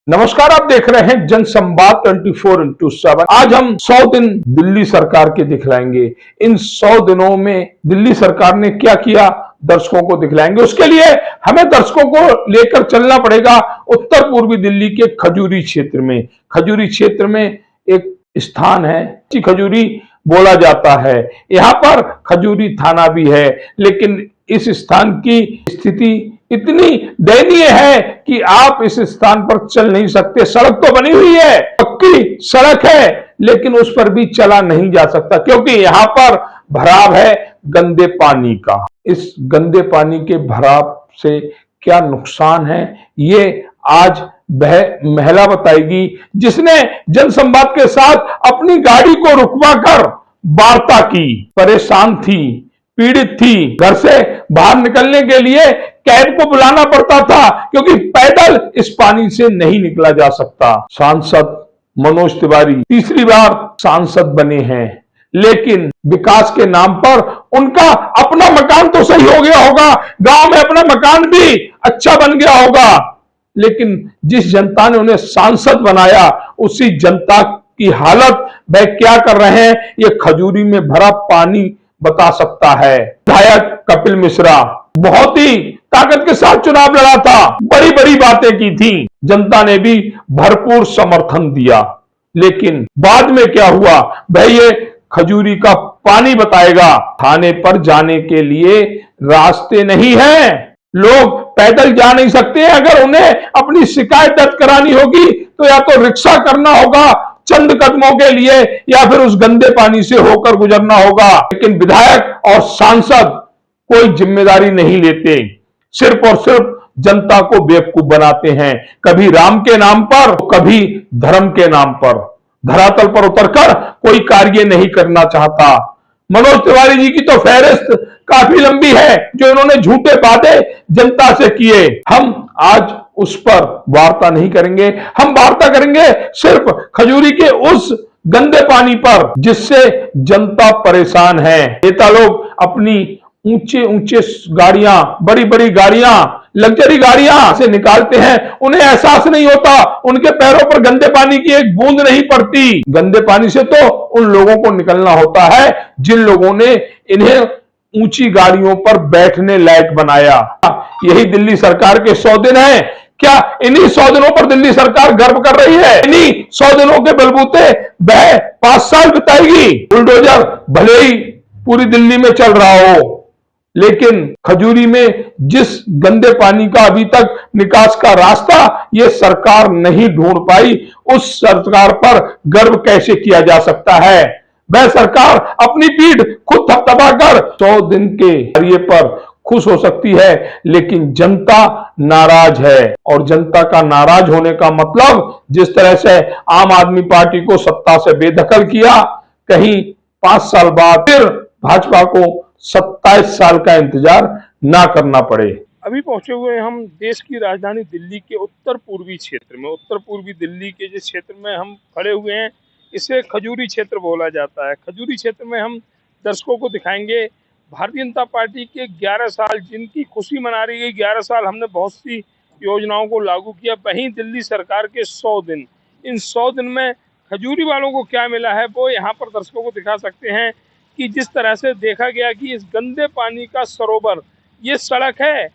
नमस्कार, आप देख रहे हैं जनसंवाद 24x7। आज हम 100 दिन दिल्ली सरकार के दिखलाएंगे। इन 100 दिनों में दिल्ली सरकार ने क्या किया दर्शकों को दिखलाएंगे। उसके लिए हमें दर्शकों को लेकर चलना पड़ेगा उत्तर पूर्वी दिल्ली के खजूरी क्षेत्र में। खजूरी क्षेत्र में एक स्थान है, खजूरी बोला जाता है। यहाँ पर खजूरी थाना भी है, लेकिन इस स्थान की स्थिति इतनी दयनीय है कि आप इस स्थान पर चल नहीं सकते। सड़क तो बनी हुई है, पक्की सड़क है, लेकिन उस पर भी चला नहीं जा सकता क्योंकि यहाँ पर भराव है गंदे पानी का। इस गंदे पानी के भराव से क्या नुकसान है, ये आज वह महिला बताएगी जिसने जनसंवाद के साथ अपनी गाड़ी को रुकवाकर वार्ता की। परेशान थी, पीड़ित थी, घर से बाहर निकलने के लिए कैब को बुलाना पड़ता था क्योंकि पैदल इस पानी से नहीं निकला जा सकता। सांसद मनोज तिवारी तीसरी बार सांसद बने हैं, लेकिन विकास के नाम पर उनका अपना मकान तो सही हो गया होगा, गांव में अपना मकान भी अच्छा बन गया होगा, लेकिन जिस जनता ने उन्हें सांसद बनाया उसी जनता की हालत वह क्या कर रहे हैं, ये खजूरी में भरा पानी बता सकता है। विधायक कपिल मिश्रा बहुत ही ताकत के साथ चुनाव लड़ा था, बड़ी बड़ी बातें की थी, जनता ने भी भरपूर समर्थन दिया, लेकिन बाद में क्या हुआ वह ये खजूरी का पानी बताएगा। थाने पर जाने के लिए रास्ते नहीं है, लोग पैदल जा नहीं सकते। अगर उन्हें अपनी शिकायत दर्ज करानी होगी तो या तो रिक्शा करना होगा चंद कदमों के लिए, या फिर उस गंदे पानी से होकर गुजरना होगा। लेकिन विधायक और सांसद कोई जिम्मेदारी नहीं लेते, सिर्फ और सिर्फ जनता को बेवकूफ बनाते हैं, कभी राम के नाम पर, कभी धर्म के नाम पर। धरातल पर उतरकर कोई कार्य नहीं करना चाहता। मनोज तिवारी जी की तो फहरिस्त काफी लंबी है जो इन्होंने झूठे वादे जनता से किए। हम आज उस पर वार्ता नहीं करेंगे, हम वार्ता करेंगे सिर्फ खजूरी के उस गंदे पानी पर जिससे जनता परेशान है। नेता लोग अपनी ऊंचे ऊंचे गाड़ियां, बड़ी बड़ी गाड़ियां, लग्जरी गाड़ियां से निकालते हैं, उन्हें एहसास नहीं होता, उनके पैरों पर गंदे पानी की एक बूंद नहीं पड़ती। गंदे पानी से तो उन लोगों को निकलना होता है जिन लोगों ने इन्हें ऊंची गाड़ियों पर बैठने लायक बनाया। यही दिल्ली सरकार के 100 दिन है। क्या इन्हीं 100 दिनों पर दिल्ली सरकार गर्व कर रही है? इन्हीं 100 दिनों के बलबूते वह 5 साल बिताएगी। बुलडोजर भले ही पूरी दिल्ली में चल रहा हो, लेकिन खजूरी में जिस गंदे पानी का अभी तक निकास का रास्ता ये सरकार नहीं ढूंढ पाई, उस सरकार पर गर्व कैसे किया जा सकता है? वह सरकार अपनी पीठ खुद थपथपाकर 100 दिन के कार्य पर खुश हो सकती है, लेकिन जनता नाराज है। और जनता का नाराज होने का मतलब, जिस तरह से आम आदमी पार्टी को सत्ता से बेदखल किया, कहीं 5 साल बाद फिर भाजपा को 27 साल का इंतजार ना करना पड़े। अभी पहुंचे हुए हम देश की राजधानी दिल्ली के उत्तर पूर्वी क्षेत्र में। उत्तर पूर्वी दिल्ली के जिस क्षेत्र में हम खड़े हुए हैं इसे खजूरी क्षेत्र बोला जाता है। खजूरी क्षेत्र में हम दर्शकों को दिखाएंगे भारतीय जनता पार्टी के 11 साल जिनकी खुशी मना रही है। 11 साल हमने बहुत सी योजनाओं को लागू किया, वहीं दिल्ली सरकार के 100 दिन, इन 100 दिन में खजूरी वालों को क्या मिला है वो यहाँ पर दर्शकों को दिखा सकते हैं। कि जिस तरह से देखा गया कि इस गंदे पानी का सरोवर ये सड़क है,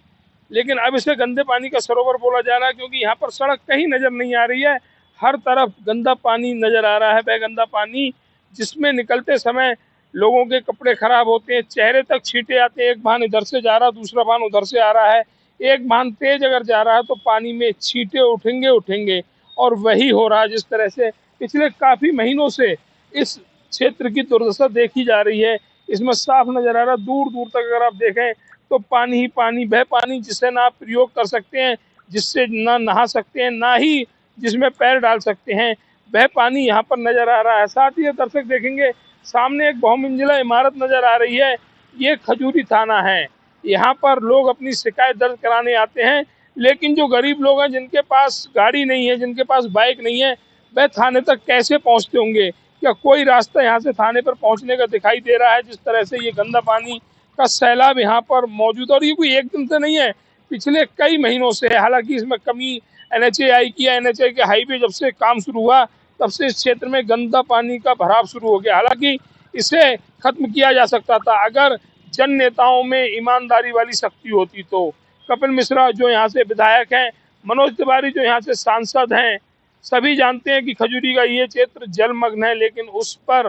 लेकिन अब इसे गंदे पानी का सरोवर बोला जा रहा है क्योंकि यहाँ पर सड़क कहीं नजर नहीं आ रही है, हर तरफ गंदा पानी नजर आ रहा है। वह गंदा पानी जिसमें निकलते समय लोगों के कपड़े खराब होते हैं, चेहरे तक छींटे आते हैं। एक वाहन इधर से जा रहा है, दूसरा वाहन उधर से आ रहा है, एक वाहन तेज अगर जा रहा है तो पानी में छींटे उठेंगे। और वही हो रहा है जिस तरह से पिछले काफी महीनों से इस क्षेत्र की दुर्दशा देखी जा रही है। इसमें साफ नजर आ रहा है, दूर दूर तक अगर आप देखें तो पानी ही पानी, वह पानी जिसे ना आप प्रयोग कर सकते हैं, जिससे ना नहा सकते हैं, ना ही जिसमें पैर डाल सकते हैं, वह पानी यहाँ पर नजर आ रहा है। साथ ही दर्शक देखेंगे सामने एक बहुमंजिला इमारत नजर आ रही है, ये खजूरी थाना है। यहाँ पर लोग अपनी शिकायत दर्ज कराने आते हैं, लेकिन जो गरीब लोग हैं जिनके पास गाड़ी नहीं है, जिनके पास बाइक नहीं है, वह थाने तक कैसे पहुँचते होंगे? क्या कोई रास्ता यहाँ से थाने पर पहुँचने का दिखाई दे रहा है? जिस तरह से ये गंदा पानी का सैलाब यहाँ पर मौजूद है, और ये कोई एक दिन से नहीं है, पिछले कई महीनों से है। हालांकि इसमें कमी NHAI की है। NHAI के हाईवे जब से काम शुरू हुआ तब से इस क्षेत्र में गंदा पानी का भराव शुरू हो गया। हालांकि इसे खत्म किया जा सकता था अगर जन नेताओं में ईमानदारी वाली शक्ति होती तो। कपिल मिश्रा जो यहाँ से विधायक हैं, मनोज तिवारी जो यहाँ से सांसद हैं, सभी जानते हैं कि खजूरी का ये क्षेत्र जलमग्न है, लेकिन उस पर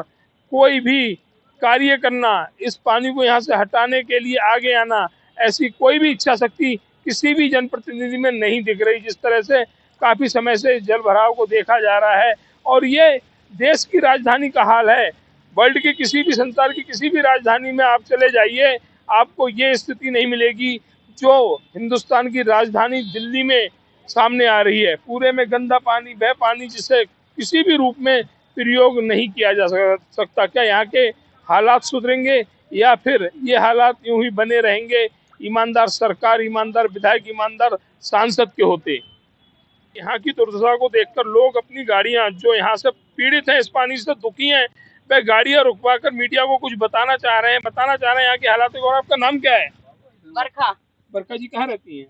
कोई भी कार्य करना, इस पानी को यहाँ से हटाने के लिए आगे आना, ऐसी कोई भी इच्छा शक्ति किसी भी जनप्रतिनिधि में नहीं दिख रही। जिस तरह से काफी समय से जल भराव को देखा जा रहा है और ये देश की राजधानी का हाल है। वर्ल्ड के किसी भी संसार की किसी भी राजधानी में आप चले जाइए, आपको ये स्थिति नहीं मिलेगी जो हिंदुस्तान की राजधानी दिल्ली में सामने आ रही है। पूरे में गंदा पानी, वह पानी जिसे किसी भी रूप में प्रयोग नहीं किया जा सकता। क्या यहाँ के हालात सुधरेंगे या फिर ये हालात यूं ही बने रहेंगे ईमानदार सरकार, ईमानदार विधायक, ईमानदार सांसद के होते? यहाँ की दुर्दशा को देखकर लोग अपनी गाड़ियां, जो यहाँ से पीड़ित हैं, इस पानी से दुखी हैं, वह गाड़ियां रुकवा कर मीडिया को कुछ बताना चाह रहे हैं यहाँ के हालात को। और आपका नाम क्या है? बरखा। बरखा जी कहाँ रहती हैं?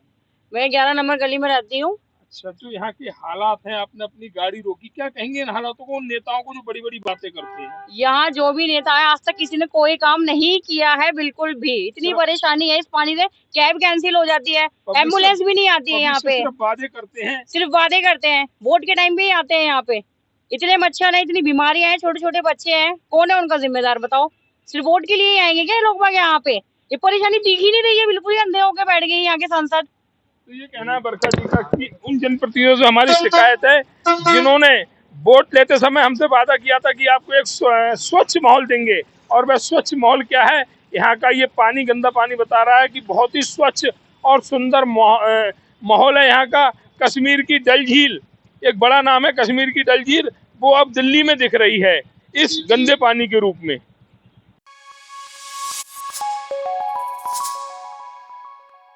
मैं 11 नंबर गली में रहती हूँ। अच्छा, जो यहाँ के हालात हैं, आपने अपनी गाड़ी रोकी, क्या कहेंगे इन हालातों को, उन नेताओं को जो बड़ी बड़ी बातें करते हैं? यहाँ जो भी नेता है आज तक किसी ने कोई काम नहीं किया है, बिल्कुल भी। इतनी परेशानी है इस पानी से, कैब कैंसिल हो जाती है, एम्बुलेंस भी नहीं आती है यहाँ पे। सिर्फ वादे करते हैं, सिर्फ वादे करते हैं, वोट के टाइम पे ही आते हैं यहाँ पे। इतने मच्छर है, इतनी बीमारियां हैं, छोटे छोटे बच्चे हैं, कौन है उनका जिम्मेदार बताओ? सिर्फ वोट के लिए ही आएंगे क्या लोग बाग यहाँ पे? ये परेशानी दिख ही नहीं रही है, बिल्कुल ही अंधे होकर बैठ गए यहाँ के सांसद। तो ये कहना है बरखा जी का कि उन जनप्रतिनिधियों से हमारी शिकायत है जिन्होंने वोट लेते समय हमसे वादा किया था कि आपको एक स्वच्छ माहौल देंगे, और वह स्वच्छ माहौल क्या है? यहाँ का ये पानी, गंदा पानी बता रहा है कि बहुत ही स्वच्छ और सुंदर माहौल है यहाँ का। कश्मीर की डल झील, एक बड़ा नाम है कश्मीर की डल झील, वो अब दिल्ली में दिख रही है इस गंदे पानी के रूप में।